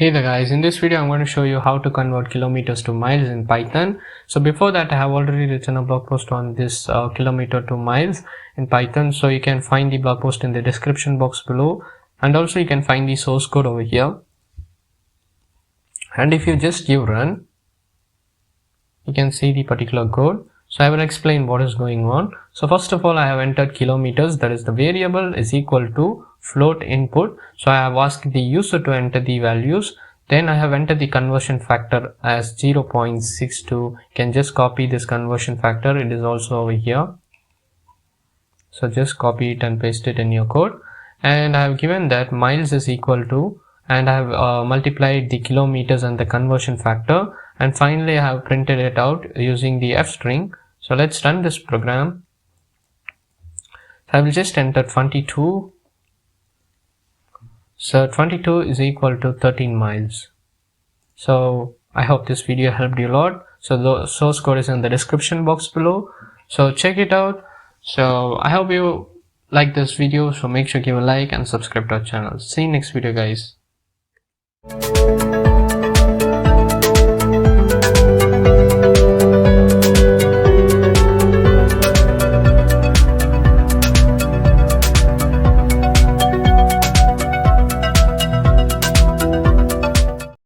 Hey there guys, in this video I'm going to show you how to convert kilometers to miles in Python. So before that I have already written a blog post on this kilometer to miles in Python, so you can find the blog post in the description box below, and also you can find the source code over here. And if you just give run, you can see the particular code. So I will explain what is going on. So first of all, I have entered kilometers, that is the variable, is equal to float input. So I have asked the user to enter the values. Then I have entered the conversion factor as 0.62. You can just copy this conversion factor. It is also over here. So just copy it and paste it in your code. And I have given that miles is equal to, and I have multiplied the kilometers and the conversion factor. And finally I have printed it out using the F string. So let's run this program. I will just enter 22. So 22 is equal to 13 miles. So I hope this video helped you a lot. So the source code is in the description box below. So check it out. So I hope you like this video. So make sure to give a like and subscribe to our channel. See you next video guys.